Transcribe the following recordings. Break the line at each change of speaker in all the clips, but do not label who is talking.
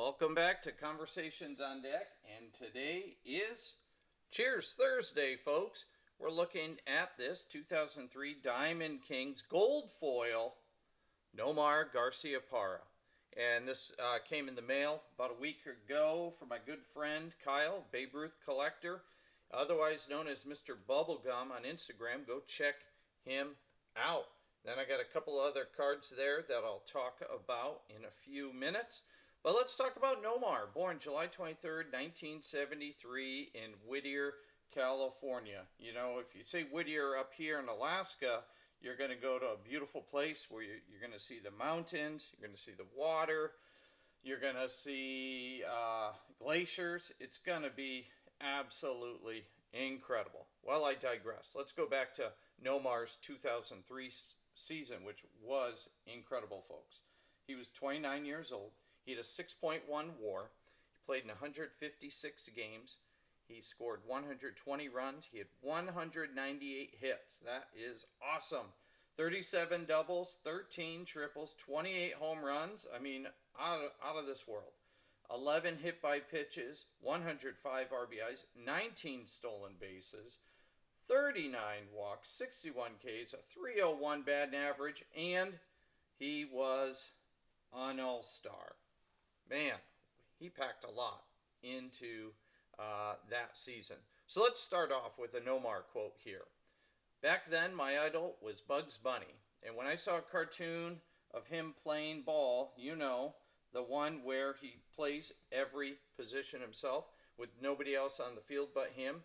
Welcome back to Conversations on Deck, and today is Cheers Thursday, folks. We're looking at this 2003 Diamond Kings Gold Foil Nomar Garciaparra. And this came in the mail about a week ago from my good friend Kyle, Babe Ruth Collector, otherwise known as Mr. Bubblegum on Instagram. Go check him out. Then I got a couple other cards there that I'll talk about in a few minutes. But let's talk about Nomar, born July 23rd, 1973 in Whittier, California. You know, if you say Whittier up here in Alaska, you're going to go to a beautiful place where you're going to see the mountains, you're going to see the water, you're going to see glaciers. It's going to be absolutely incredible. Well, I digress. Let's go back to Nomar's 2003 season, which was incredible, folks. He was 29 years old. He had a 6.1 WAR. He played in 156 games. He scored 120 runs. He had 198 hits. That is awesome. 37 doubles, 13 triples, 28 home runs. I mean, out of this world. 11 hit by pitches, 105 RBIs, 19 stolen bases, 39 walks, 61 Ks, a 301 batting average, and he was an all-star. Man, he packed a lot into that season. So let's start off with a Nomar quote here. Back then, my idol was Bugs Bunny. And when I saw a cartoon of him playing ball, you know, the one where he plays every position himself with nobody else on the field but him.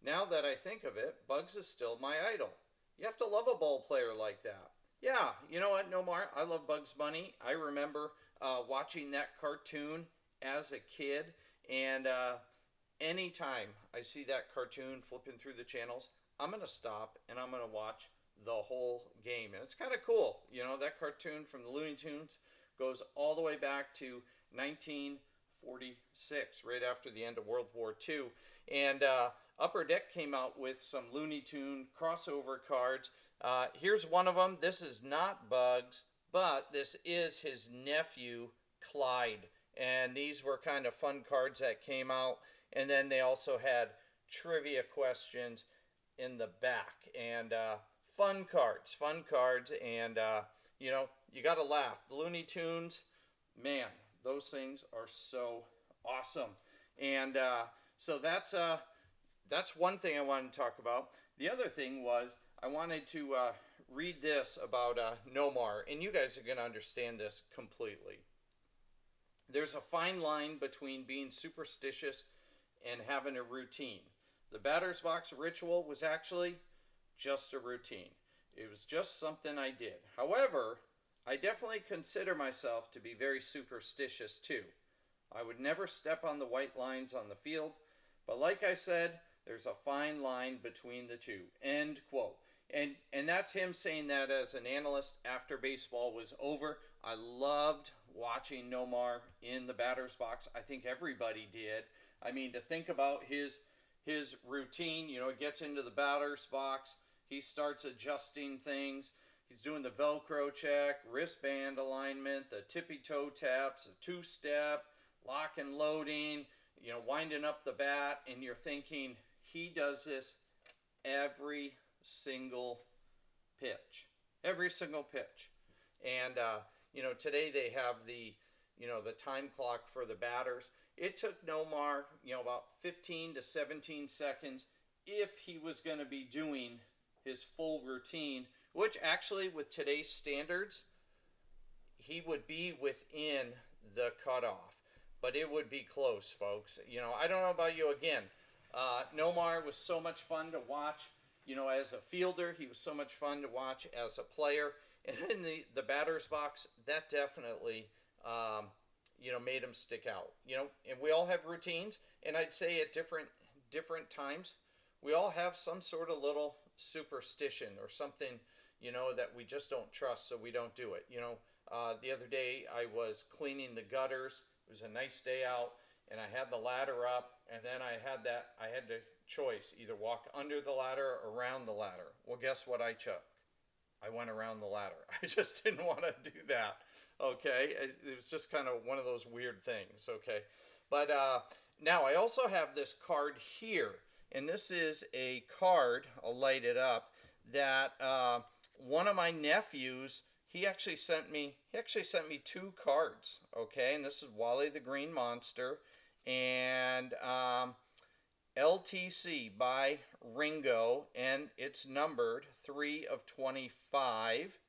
Now that I think of it, Bugs is still my idol. You have to love a ball player like that. Yeah, you know what, Nomar? I love Bugs Bunny. I remember watching that cartoon as a kid, and anytime I see that cartoon flipping through the channels, I'm going to stop and I'm going to watch the whole game. And it's kind of cool. You know, that cartoon from the Looney Tunes goes all the way back to 1946, right after the end of World War II. And Upper Deck came out with some Looney Tune crossover cards. Here's one of them. This is not Bugs, but this is his nephew, Clyde. And these were kind of fun cards that came out. And then they also had trivia questions in the back. And fun cards. And, you know, you got to laugh. The Looney Tunes, man, those things are so awesome. And so that's one thing I wanted to talk about. The other thing was I wanted to read this about Nomar, and you guys are going to understand this completely. There's a fine line between being superstitious and having a routine. The batter's box ritual was actually just a routine. It was just something I did. However, I definitely consider myself to be very superstitious too. I would never step on the white lines on the field, but like I said, there's a fine line between the two. End quote. And that's him saying that as an analyst after baseball was over. I loved watching Nomar in the batter's box. I think everybody did. I mean, to think about his routine, you know, he gets into the batter's box, he starts adjusting things. He's doing the Velcro check, wristband alignment, the tippy toe taps, the two-step, lock and loading, you know, winding up the bat, and you're thinking he does this every single pitch. Every single pitch. And, you know, today they have the time clock for the batters. It took Nomar, you know, about 15 to 17 seconds if he was going to be doing his full routine, which actually with today's standards, he would be within the cutoff. But it would be close, folks. You know, I don't know about you again. Nomar was so much fun to watch, you know, as a fielder. He was so much fun to watch as a player. And in the batter's box, that definitely, you know, made him stick out. You know, and we all have routines. And I'd say at different times, we all have some sort of little superstition or something, you know, that we just don't trust, so we don't do it. You know, the other day I was cleaning the gutters. It was a nice day out, and I had the ladder up, and then I had the choice, either walk under the ladder or around the ladder. Well, guess what I chose? I went around the ladder. I just didn't want to do that. Okay, it was just kind of one of those weird things. Okay, but now I also have this card here, and this is a card. I'll light it up. That one of my nephews, he actually sent me. He actually sent me two cards. Okay, and this is Wally the Green Monster, and LTC by Ringo, and it's numbered 3 of 25.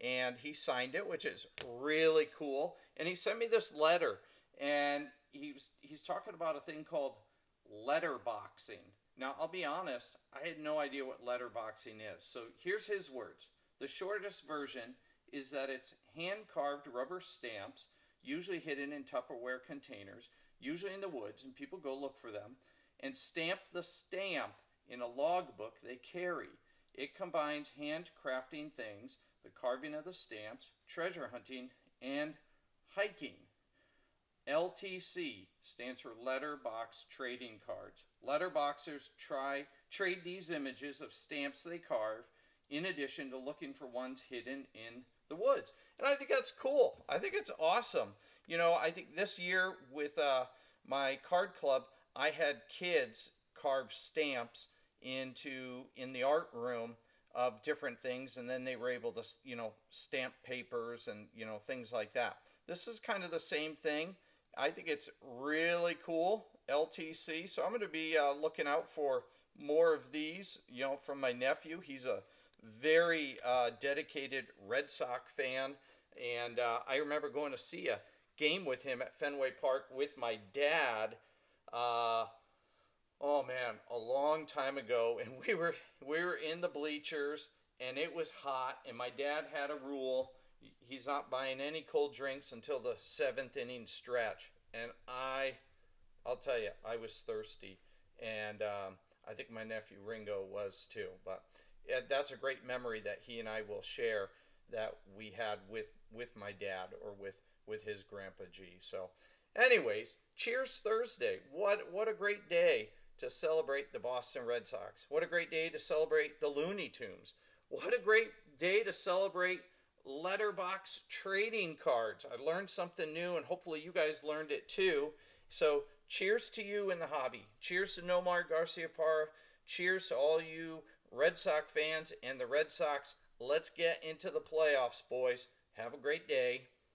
And he signed it, which is really cool. And he sent me this letter, and he's talking about a thing called letterboxing. Now, I'll be honest, I had no idea what letterboxing is. So here's his words. The shortest version is that it's hand-carved rubber stamps, usually hidden in Tupperware containers, usually in the woods, and people go look for them, and stamp the stamp in a logbook they carry. It combines handcrafting things, the carving of the stamps, treasure hunting, and hiking. LTC stands for Letterbox Trading Cards. Letterboxers trade these images of stamps they carve in addition to looking for ones hidden in the woods. And I think that's cool. I think it's awesome. You know, I think this year with my card club, I had kids carve stamps in the art room of different things, and then they were able to, stamp papers and, things like that. This is kind of the same thing. I think it's really cool, LTC. So I'm going to be looking out for more of these, from my nephew. He's a very dedicated Red Sox fan, and I remember going to see a game with him at Fenway Park with my dad. Oh man, a long time ago, and we were in the bleachers, and it was hot, and my dad had a rule: he's not buying any cold drinks until the seventh inning stretch. And I'll tell you, I was thirsty, and I think my nephew Ringo was too. But yeah, that's a great memory that he and I will share that we had with my dad or with his grandpa G. So, anyways, cheers Thursday! What a great day to celebrate the Boston Red Sox. What a great day to celebrate the Looney Tunes. What a great day to celebrate letterbox trading cards. I learned something new, and hopefully you guys learned it too. So cheers to you in the hobby. Cheers to Nomah Garciaparra. Cheers to all you Red Sox fans and the Red Sox. Let's get into the playoffs, boys. Have a great day.